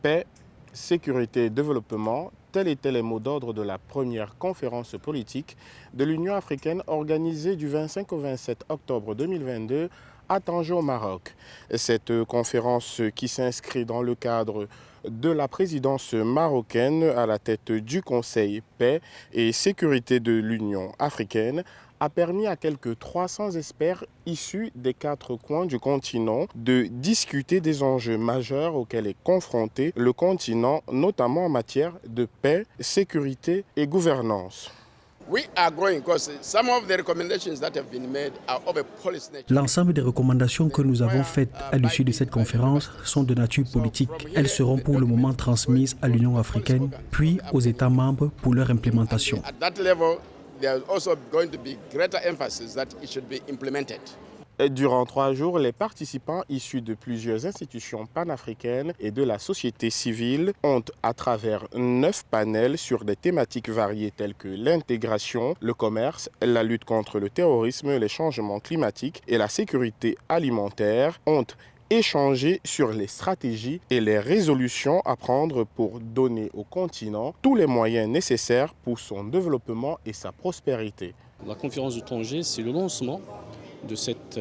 Paix, sécurité et développement, tels étaient les mots d'ordre de la première conférence politique de l'Union africaine organisée du 25 au 27 octobre 2022 à Tanger au Maroc. Cette conférence qui s'inscrit dans le cadre de la présidence marocaine à la tête du Conseil Paix et Sécurité de l'Union africaine a permis à quelques 300 experts issus des 4 coins du continent de discuter des enjeux majeurs auxquels est confronté le continent, notamment en matière de paix, sécurité et gouvernance. L'ensemble des recommandations que nous avons faites à l'issue de cette conférence sont de nature politique. Elles seront pour le moment transmises à l'Union africaine, puis aux États membres pour leur implémentation. Durant 3 jours, les participants issus de plusieurs institutions panafricaines et de la société civile ont, à travers 9 panels sur des thématiques variées telles que l'intégration, le commerce, la lutte contre le terrorisme, les changements climatiques et la sécurité alimentaire, ont échangé sur les stratégies et les résolutions à prendre pour donner au continent tous les moyens nécessaires pour son développement et sa prospérité. La conférence de Tanger, c'est le lancement de cette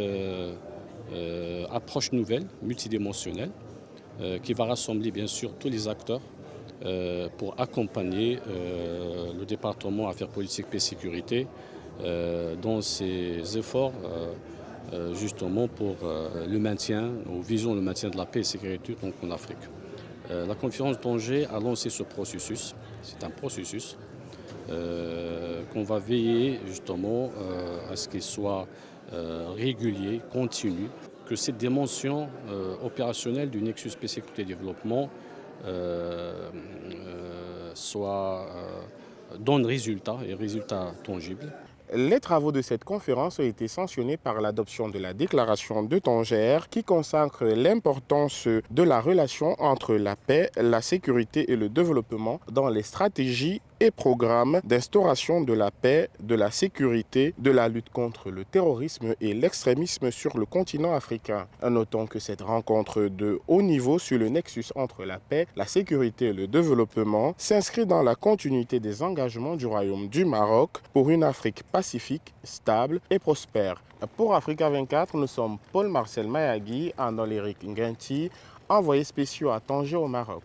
approche nouvelle, multidimensionnelle, qui va rassembler bien sûr tous les acteurs pour accompagner le département Affaires politiques, paix et sécurité dans ses efforts justement pour le maintien, ou visons le maintien de la paix et sécurité donc en Afrique. La conférence de Tanger a lancé ce processus, c'est un processus qu'on va veiller justement à ce qu'il soit régulier, continu, que cette dimension opérationnelle du Nexus Paix Sécurité et Développement donne résultat et résultats tangibles. Les travaux de cette conférence ont été sanctionnés par l'adoption de la déclaration de Tanger qui consacre l'importance de la relation entre la paix, la sécurité et le développement dans les stratégies et programmes d'instauration de la paix, de la sécurité, de la lutte contre le terrorisme et l'extrémisme sur le continent africain. Notons que cette rencontre de haut niveau sur le nexus entre la paix, la sécurité et le développement s'inscrit dans la continuité des engagements du Royaume du Maroc pour une Afrique pacifique, stable et prospère. Pour Africa 24, nous sommes Paul Marcel Mayagui, Anol Eric Ngenti, envoyés spéciaux à Tanger au Maroc.